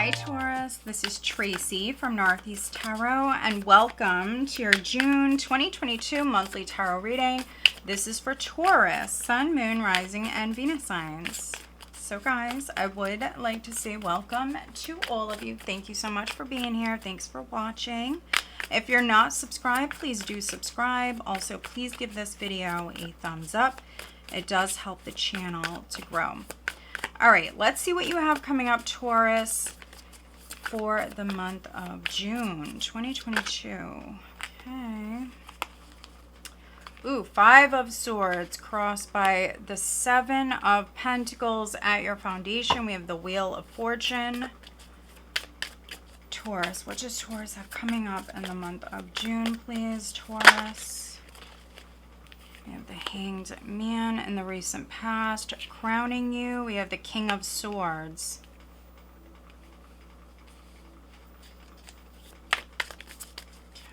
Hi Taurus, this is Tracy from Northeast Tarot and welcome to your June 2022 monthly tarot reading. This is for Taurus, Sun, Moon, Rising, and Venus signs. So guys, I would like to say welcome to all of you. Thank you so much for being here. Thanks for watching. If you're not subscribed, please do subscribe. Also, please give this video a thumbs up. It does help the channel to grow. All right, let's see what you have coming up, Taurus, for the month of June 2022. Okay. Ooh, Five of Swords crossed by the Seven of Pentacles at your foundation. We have the Wheel of Fortune. Taurus, what does Taurus have coming up in the month of June, please, Taurus? We have the Hanged Man in the recent past crowning you. We have the King of Swords.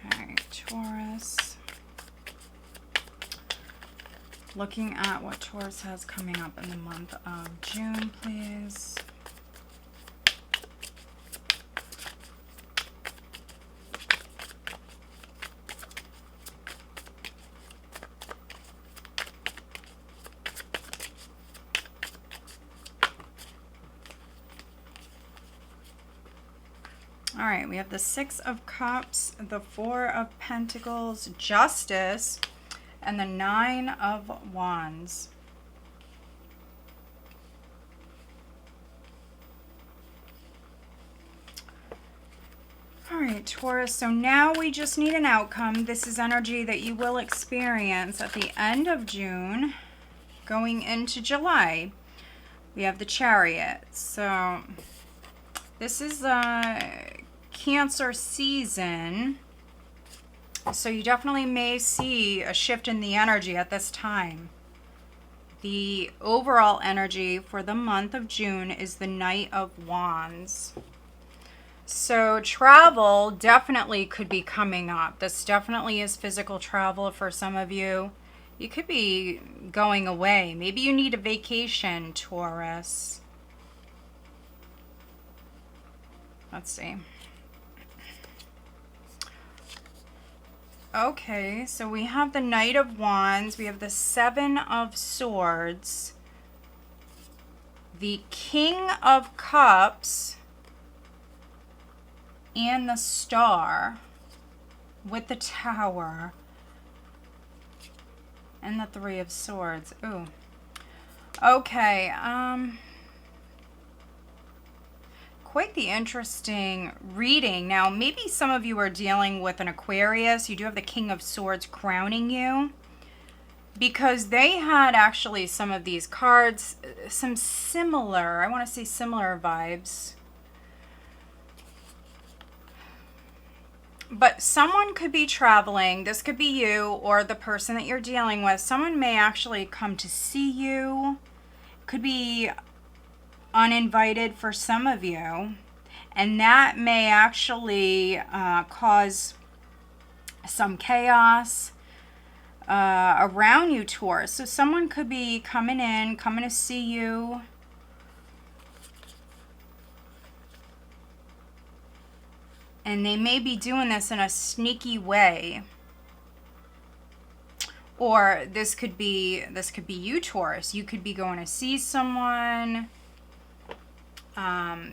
Okay, Taurus. Looking at what Taurus has coming up in the month of June, please. All right, we have the Six of Cups, the Four of Pentacles, Justice, and the Nine of Wands. All right, Taurus, so now we just need an outcome. This is energy that you will experience at the end of June, going into July. We have the Chariot. So this is Cancer season, so you definitely may see a shift in the energy at this time. The overall energy for the month of June is the Knight of Wands. So travel definitely could be coming up. This definitely is physical travel for some of you. You could be going away. Maybe you need a vacation, Taurus. Let's see. Okay, so we have the Knight of Wands, we have the Seven of Swords, the King of Cups, and the Star with the Tower, and the Three of Swords. Ooh. Okay, quite the interesting reading. Now, maybe some of you are dealing with an Aquarius. You do have the King of Swords crowning you, because they had actually some of these cards, some similar, I want to say similar vibes. But someone could be traveling. This could be you or the person that you're dealing with. Someone may actually come to see you. Could be uninvited for some of you, and that may actually cause some chaos around you, Taurus. So someone could be coming to see you, and they may be doing this in a sneaky way. Or this could be you, Taurus. You could be going to see someone.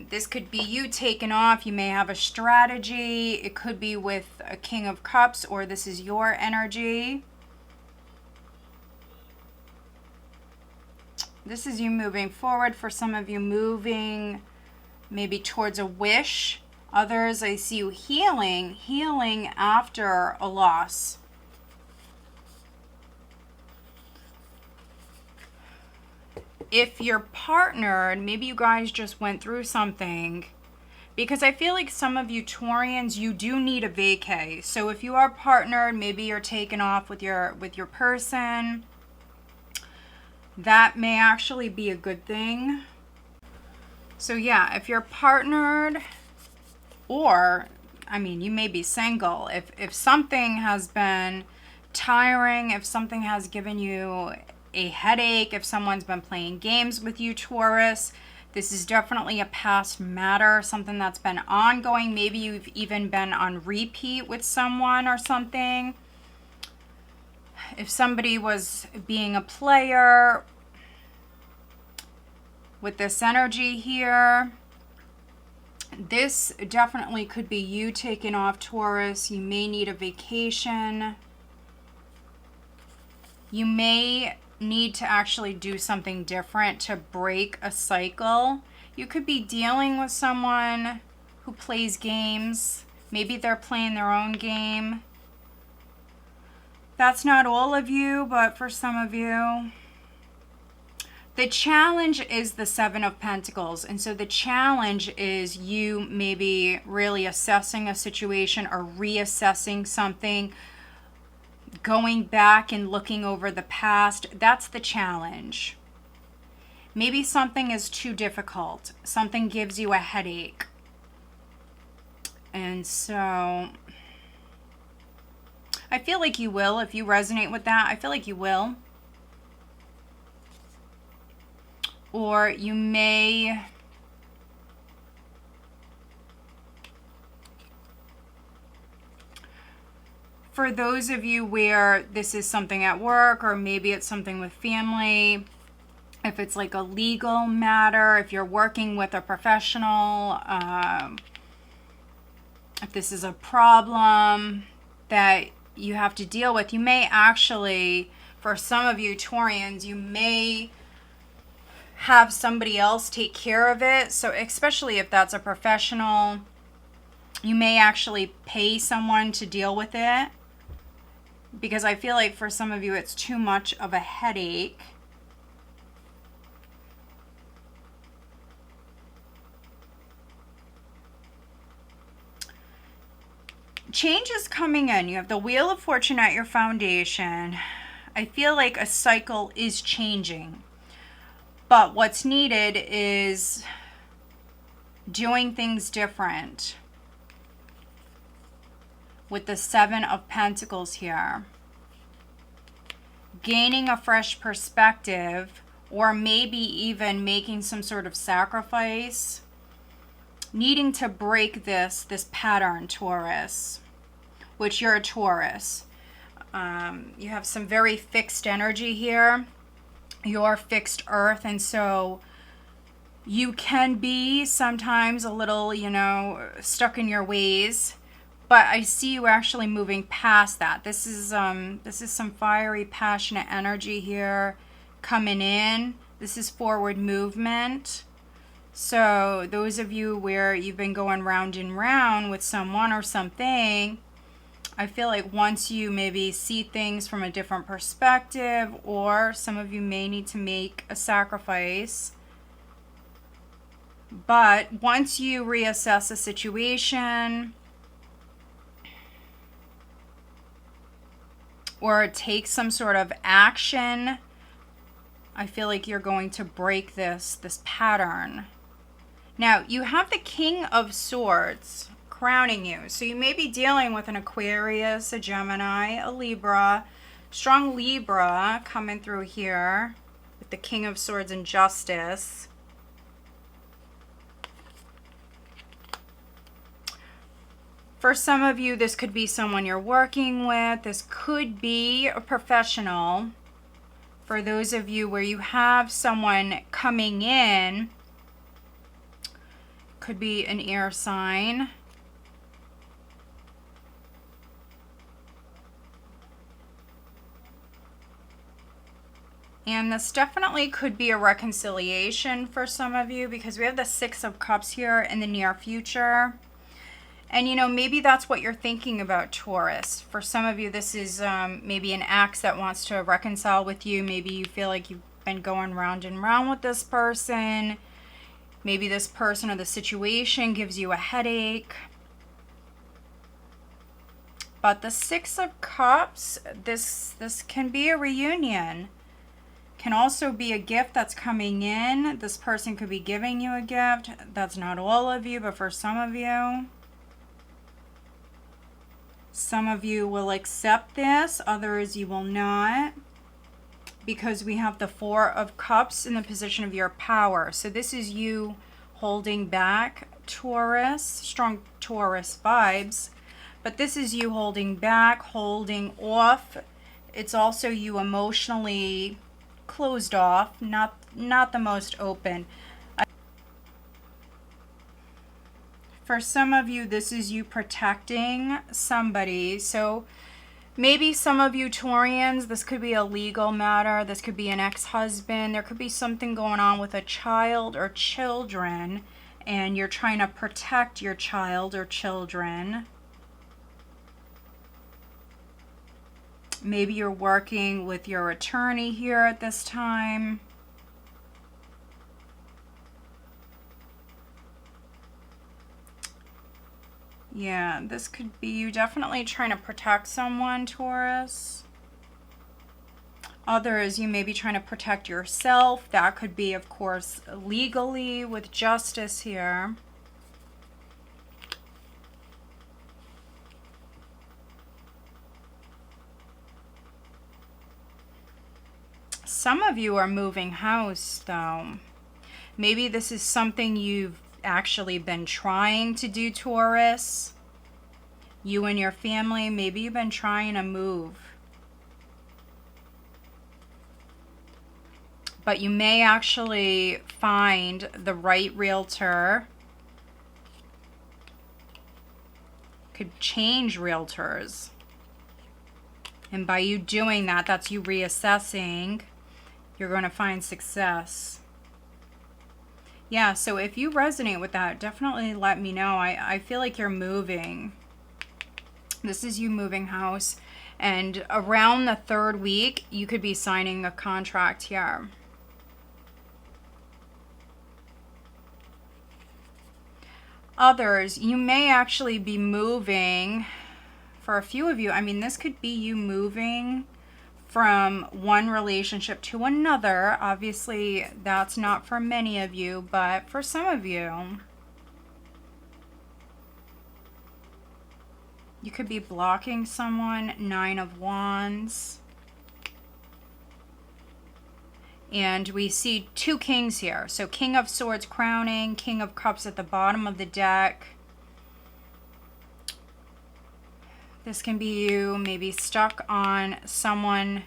This could be you taking off. You may have a strategy. It could be with a King of Cups, or this is your energy. This is you moving forward. For some of you, moving maybe towards a wish. Others, I see you healing after a loss. If you're partnered, maybe you guys just went through something, because I feel like some of you Taurians, you do need a vacay. So if you are partnered, maybe you're taking off with your person. That may actually be a good thing. So yeah, if you're partnered, or I mean, you may be single. If something has been tiring, if something has given you a headache, if someone's been playing games with you, Taurus, This is definitely a past matter, something that's been ongoing. Maybe you've even been on repeat with someone or something. If somebody was being a player with this energy here, this definitely could be you taking off, Taurus. You may need a vacation. You may need to actually do something different to break a cycle. You could be dealing with someone who plays games. Maybe they're playing their own game. That's not all of you, but for some of you. The challenge is the Seven of Pentacles. And so the challenge is you maybe really assessing a situation or reassessing something, going back and looking over the past. That's the challenge. Maybe something is too difficult. Something gives you a headache. And so I feel like you will. If you resonate with that, I feel like you will. Or you may for those of you where this is something at work, or maybe it's something with family, if it's like a legal matter, if you're working with a professional, if this is a problem that you have to deal with, you may actually, for some of you Taurians, you may have somebody else take care of it. So especially if that's a professional, you may actually pay someone to deal with it, because I feel like for some of you it's too much of a headache. Change is coming in. You have the Wheel of Fortune at your foundation. I feel like a cycle is changing. But what's needed is doing things different. With the Seven of Pentacles here. Gaining a fresh perspective, or maybe even making some sort of sacrifice. Needing to break this pattern, Taurus. Which you're a Taurus. You have some very fixed energy here. You're fixed earth, and so you can be sometimes a little, you know, stuck in your ways, but I see you actually moving past that. This is some fiery, passionate energy here coming in. This is forward movement. So those of you where you've been going round and round with someone or something, I feel like once you maybe see things from a different perspective, or some of you may need to make a sacrifice. But once you reassess a situation, or take some sort of action, I feel like you're going to break this pattern. Now, you have the King of Swords crowning you. So you may be dealing with an Aquarius, a Gemini, a Libra, strong Libra coming through here with the King of Swords and Justice. For some of you, this could be someone you're working with. This could be a professional. For those of you where you have someone coming in, could be an air sign. And this definitely could be a reconciliation for some of you, because we have the Six of Cups here in the near future. And, you know, maybe that's what you're thinking about, Taurus. For some of you, this is maybe an ex that wants to reconcile with you. Maybe you feel like you've been going round and round with this person. Maybe this person or the situation gives you a headache. But the Six of Cups, this can be a reunion. Can also be a gift that's coming in. This person could be giving you a gift. That's not all of you, but for some of you. Some of you will accept this, others you will not. because we have the Four of Cups in the position of your power. So this is you holding back, Taurus, strong Taurus vibes. But this is you holding back, holding off. It's also you emotionally closed off, not the most open. For some of you, this is you protecting somebody. So maybe some of you Taurians, this could be a legal matter. This could be an ex-husband. There could be something going on with a child or children, and you're trying to protect your child or children. Maybe you're working with your attorney here at this time. Yeah, this could be you definitely trying to protect someone, Taurus. Others, you may be trying to protect yourself. That could be, of course, legally with justice here. Some of you are moving house, though. Maybe this is something you've actually been trying to do, Taurus. You and your family, maybe you've been trying to move. But you may actually find the right realtor. Could change realtors. And by you doing that, that's you reassessing. You're going to find success. Yeah, so if you resonate with that, definitely let me know. I feel like you're moving. This is you moving house. And around the 3rd week, you could be signing a contract here. Others, you may actually be moving. For a few of you, I mean, this could be you moving from one relationship to another. Obviously, that's not for many of you, but for some of you, you could be blocking someone. 9 of Wands. And we see 2 kings here. So King of Swords crowning, King of Cups at the bottom of the deck. This can be you maybe stuck on someone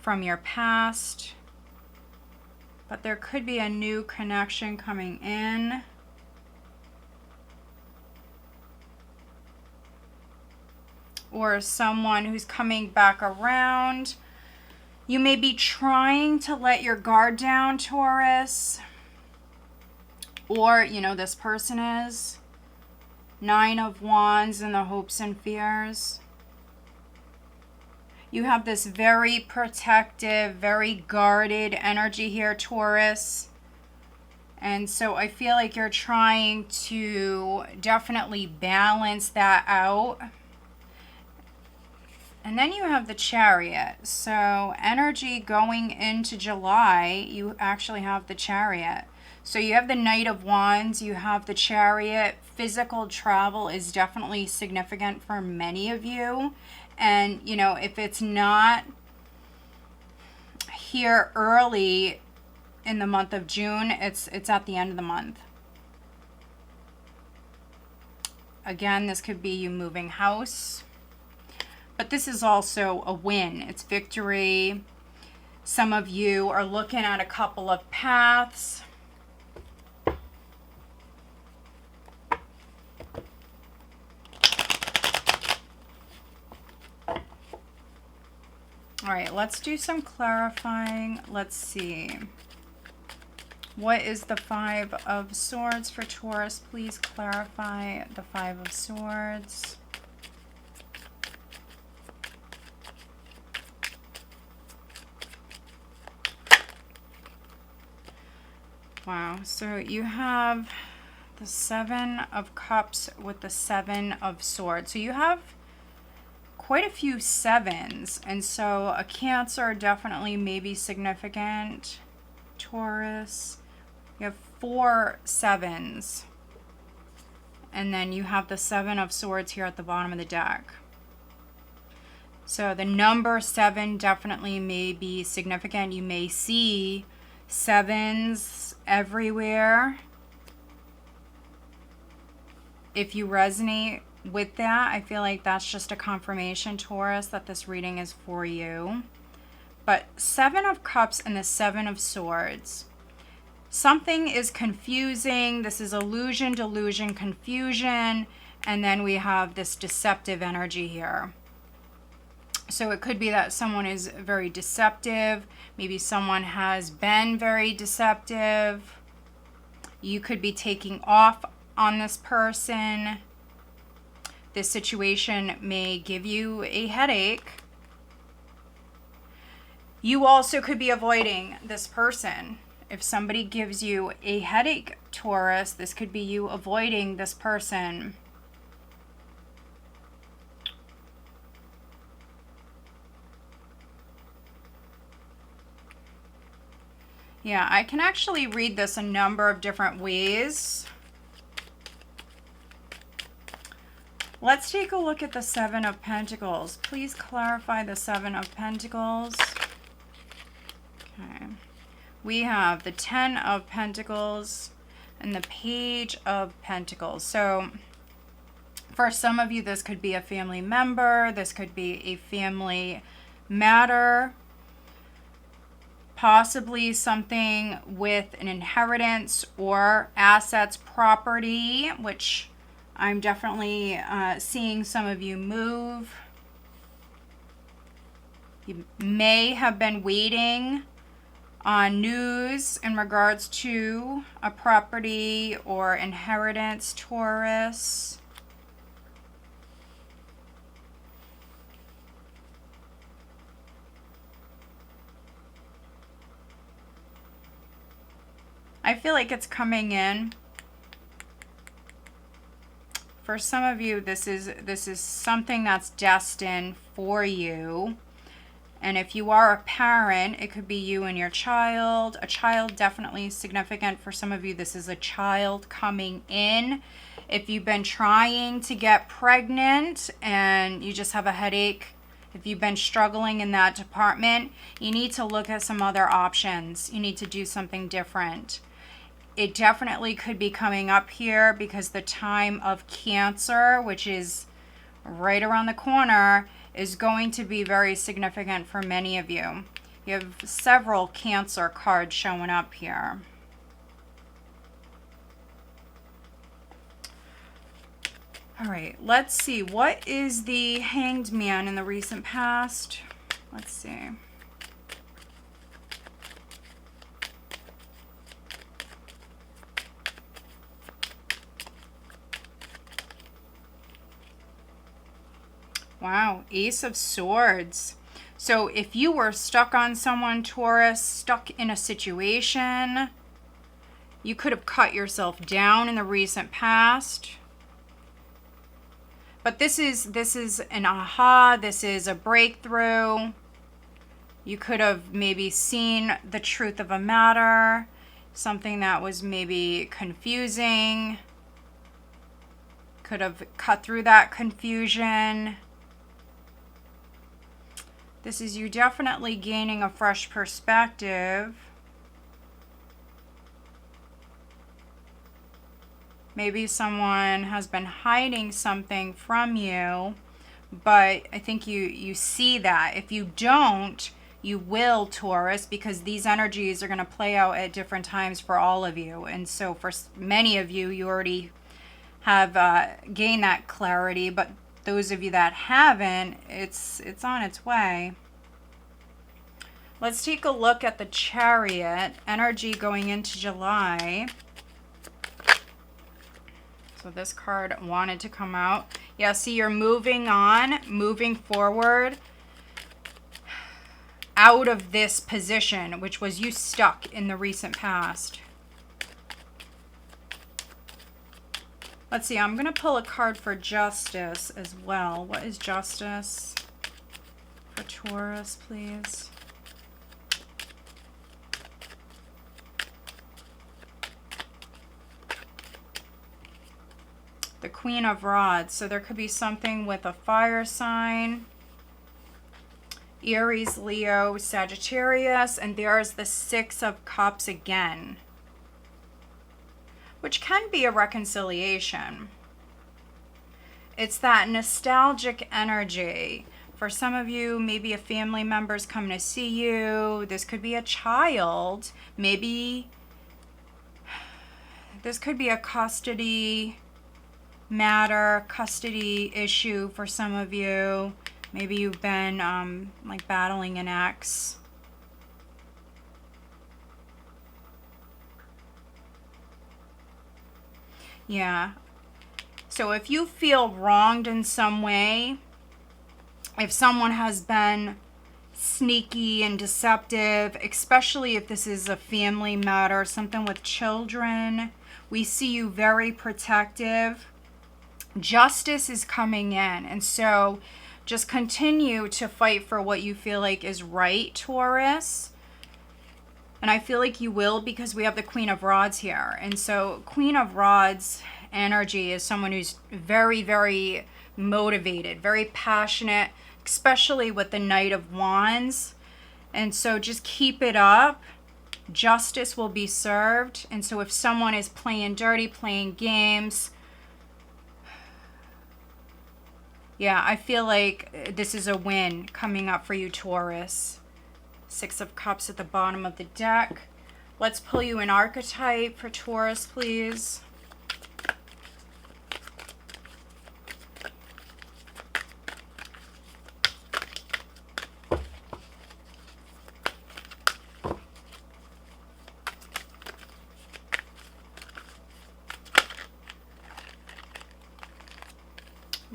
from your past, but there could be a new connection coming in. Or someone who's coming back around. You may be trying to let your guard down, Taurus. Or, you know, this person is. 9 of Wands and the hopes and fears. You have this very protective, very guarded energy here, Taurus. And so I feel like you're trying to definitely balance that out. And then you have the Chariot. So energy going into July, you actually have the Chariot. So you have the Knight of Wands, you have the Chariot. Physical travel is definitely significant for many of you. And, you know, if it's not here early in the month of June, it's at the end of the month. Again, this could be you moving house. But this is also a win. It's victory. Some of you are looking at a couple of paths. All right, let's do some clarifying. Let's see. What is the 5 of Swords for Taurus? Please clarify the 5 of Swords. Wow, so you have the 7 of Cups with the 7 of Swords. So you have quite a few 7s, and so a Cancer definitely may be significant. Taurus, you have 4 7s, and then you have the 7 of Swords here at the bottom of the deck. So the number 7 definitely may be significant. You may see 7s everywhere. If you resonate with that, I feel like that's just a confirmation, Taurus, that this reading is for you. But 7 of Cups and the 7 of Swords. Something is confusing. This is illusion, delusion, confusion. And then we have this deceptive energy here. So it could be that someone is very deceptive. Maybe someone has been very deceptive. You could be taking off on this person. This situation may give you a headache. You also could be avoiding this person. If somebody gives you a headache, Taurus, this could be you avoiding this person. Yeah, I can actually read this a number of different ways. Let's take a look at the 7 of Pentacles. Please clarify the 7 of Pentacles. Okay. We have the 10 of Pentacles and the Page of Pentacles. So for some of you, this could be a family member. This could be a family matter. Possibly something with an inheritance or assets, property, which I'm definitely seeing some of you move. You may have been waiting on news in regards to a property or inheritance, Taurus. I feel like it's coming in. For some of you, this is something that's destined for you. And if you are a parent, it could be you and your child. A child definitely significant for some of you. This is a child coming in. If you've been trying to get pregnant and you just have a headache, if you've been struggling in that department, you need to look at some other options. You need to do something different. It definitely could be coming up here because the time of Cancer, which is right around the corner, is going to be very significant for many of you. You have several Cancer cards showing up here. All right, let's see. What is the Hanged Man in the recent past? Let's see. Wow, Ace of Swords. So if you were stuck on someone, Taurus, stuck in a situation, you could have cut yourself down in the recent past. But this is an aha, this is a breakthrough. You could have maybe seen the truth of a matter, something that was maybe confusing. Could have cut through that confusion. This is you definitely gaining a fresh perspective. Maybe someone has been hiding something from you, but I think you see that. If you don't, you will, Taurus, because these energies are going to play out at different times for all of you. And so for many of you, you already have gained that clarity, but those of you that haven't, it's on its way. Let's take a look at the Chariot energy going into July. So this card wanted to come out. Yeah, see, you're moving on, moving forward out of this position, which was you stuck in the recent past. Let's see, I'm going to pull a card for justice as well. What is justice for Taurus, please? The Queen of Rods. So there could be something with a fire sign. Aries, Leo, Sagittarius, and there's the Six of Cups again, which can be a reconciliation. It's that nostalgic energy. For some of you, maybe a family member's coming to see you. This could be a child. Maybe this could be a custody matter, custody issue for some of you. Maybe you've been like battling an ex. Yeah. So if you feel wronged in some way, if someone has been sneaky and deceptive, especially if this is a family matter, something with children, we see you very protective. Justice is coming in. And so just continue to fight for what you feel like is right, Taurus. And I feel like you will, because we have the Queen of Rods here. And so Queen of Rods energy is someone who's very, very motivated, very passionate, especially with the Knight of Wands. And so just keep it up. Justice will be served. And so if someone is playing dirty, playing games, yeah, I feel like this is a win coming up for you, Taurus. Six of Cups at the bottom of the deck. Let's pull you an archetype for Taurus, please.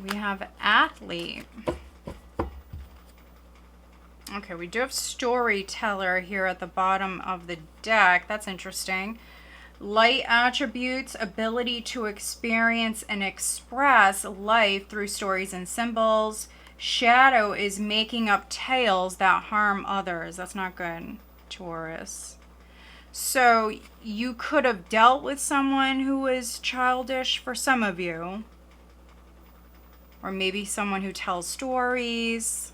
We have athlete. Okay, we do have storyteller here at the bottom of the deck. That's interesting. Light attributes, ability to experience and express life through stories and symbols. Shadow is making up tales that harm others. That's not good, Taurus. So you could have dealt with someone who was childish for some of you. Or maybe someone who tells stories.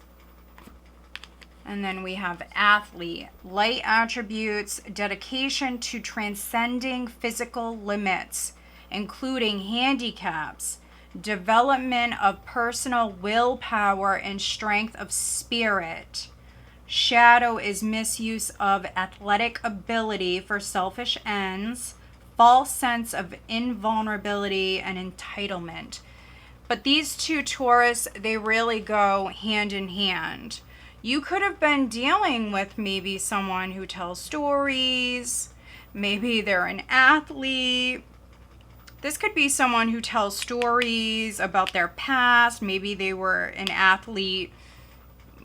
And then we have athlete. Light attributes, dedication to transcending physical limits, including handicaps, development of personal willpower and strength of spirit. Shadow is misuse of athletic ability for selfish ends, false sense of invulnerability and entitlement. But these two, Taurus, they really go hand in hand. You could have been dealing with maybe someone who tells stories. Maybe they're an athlete. This could be someone who tells stories about their past. Maybe they were an athlete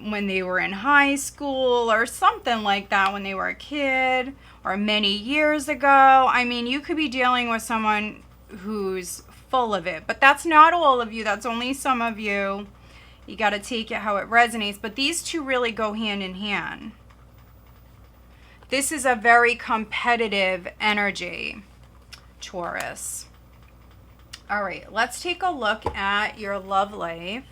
when they were in high school or something like that, when they were a kid or many years ago. I mean, you could be dealing with someone who's full of it, but that's not all of you. That's only some of you. You got to take it how it resonates, but these two really go hand in hand. This is a very competitive energy, Taurus. All right, let's take a look at your love life.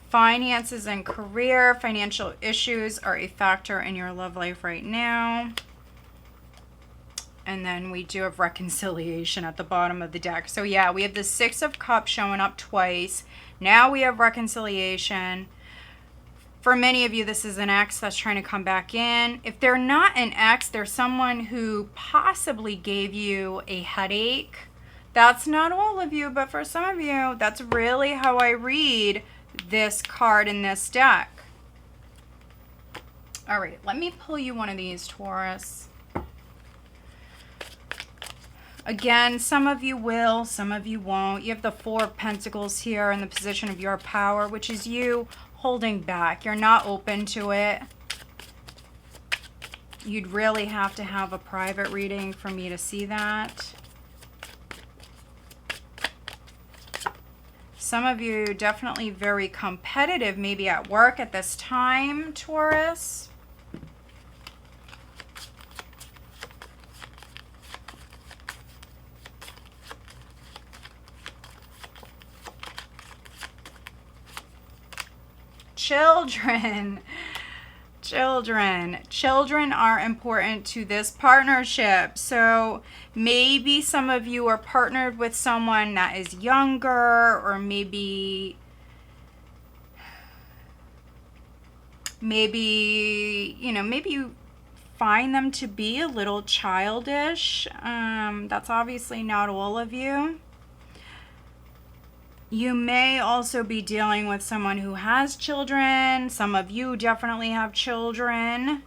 Finances and career. Financial issues are a factor in your love life right now. And then we do have reconciliation at the bottom of the deck. So yeah, we have the Six of Cups showing up twice. Now we have reconciliation. For many of you, this is an ex that's trying to come back in. If they're not an ex, they're someone who possibly gave you a headache. That's not all of you, but for some of you, that's really how I read this card in this deck. All right, let me pull you one of these, Taurus. Again, some of you will, some of you won't. You have the Four of Pentacles here in the position of your power, which is you holding back. You're not open to it. You'd really have to have a private reading for me to see that. Some of you definitely very competitive, maybe at work at this time, Taurus. children. Children are important to this partnership. So maybe some of you are partnered with someone that is younger, or maybe you find them to be a little childish. That's obviously not all of you. You may also be dealing with someone who has children. Some of you definitely have children.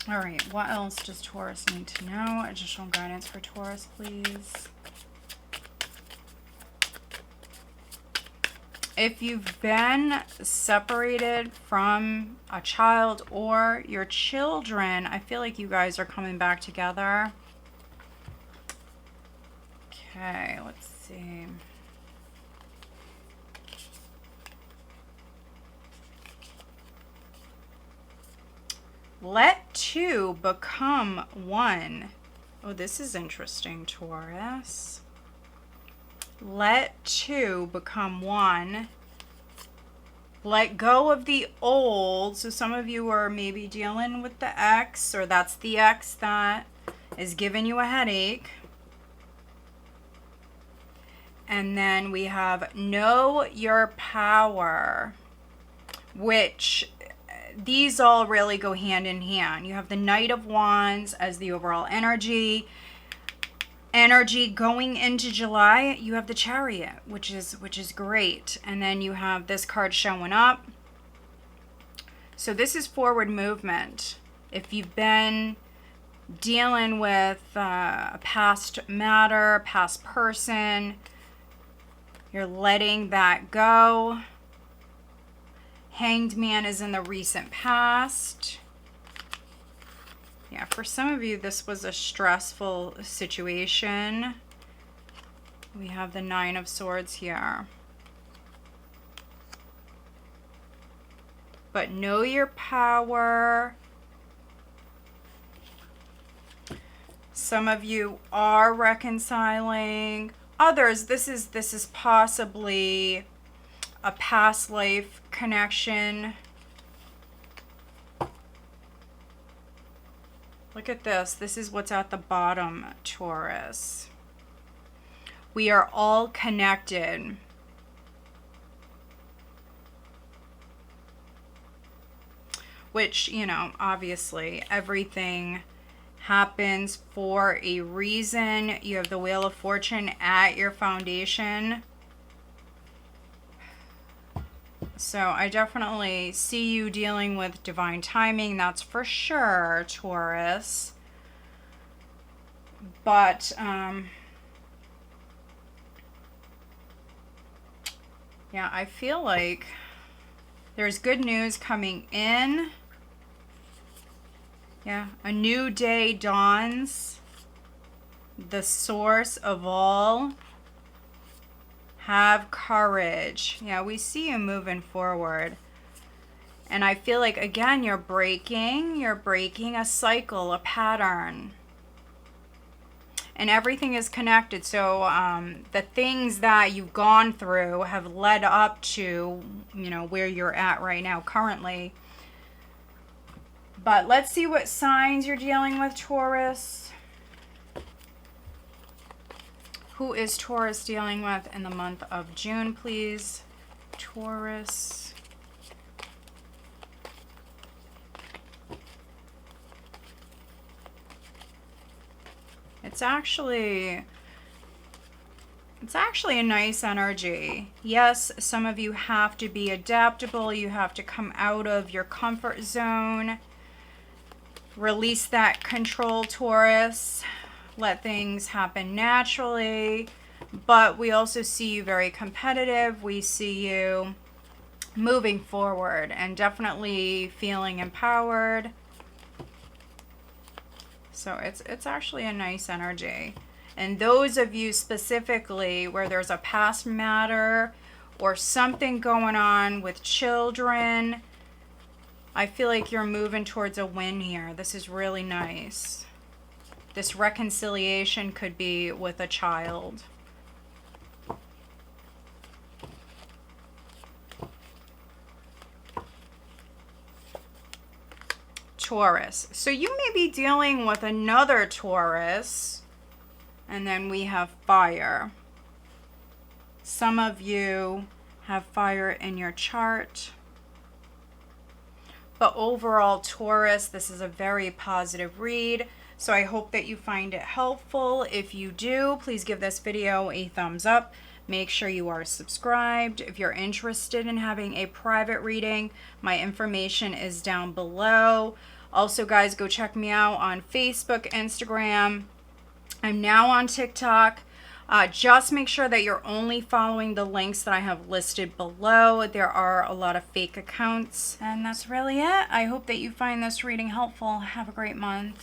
All right, what else does Taurus need to know? Additional guidance for Taurus, please. If you've been separated from a child or your children, I feel like you guys are coming back together. Okay, let's see. Let two become one. Oh, this is interesting, Taurus. Let two become one. Let go of the old. So some of you are maybe dealing with the ex, or that's the ex that is giving you a headache. And then we have know your power, which these all really go hand in hand. You have the Knight of Wands as the overall energy. Going into July, you have the Chariot, which is great. And then you have this card showing up. So this is forward movement. If you've been dealing with a past matter, past person, you're letting that go. Hanged Man is in the recent past. Yeah, for some of you, this was a stressful situation. We have the Nine of Swords here. But know your power. Some of you are reconciling. Others, this is possibly a past life connection. Look at this. This is what's at the bottom, Taurus. We are all connected. Which, you know, obviously everything happens for a reason. You have the Wheel of Fortune at your foundation. So I definitely see you dealing with divine timing, that's for sure, Taurus. But, yeah, I feel like there's good news coming in. Yeah, a new day dawns. The source of all. Have courage. Yeah, we see you moving forward. And I feel like, again, you're breaking a cycle, a pattern. And everything is connected. So the things that you've gone through have led up to, you know, where you're at right now currently. But let's see what signs you're dealing with, Taurus. Who is Taurus dealing with in the month of June, please? Taurus. It's actually a nice energy. Yes, some of you have to be adaptable. You have to come out of your comfort zone. Release that control, Taurus. Let things happen naturally. But we also see you very competitive. We see you moving forward and definitely feeling empowered. So it's actually a nice energy. And those of you specifically where there's a past matter or something going on with children, I feel like you're moving towards a win here. This is really nice. This reconciliation could be with a child. Taurus. So you may be dealing with another Taurus. And then we have fire. Some of you have fire in your chart. But overall, Taurus, this is a very positive read. So I hope that you find it helpful. If you do, please give this video a thumbs up. Make sure you are subscribed. If you're interested in having a private reading, my information is down below. Also, guys, go check me out on Facebook, Instagram. I'm now on TikTok. Just make sure that you're only following the links that I have listed below. There are a lot of fake accounts. And that's really it. I hope that you find this reading helpful. Have a great month.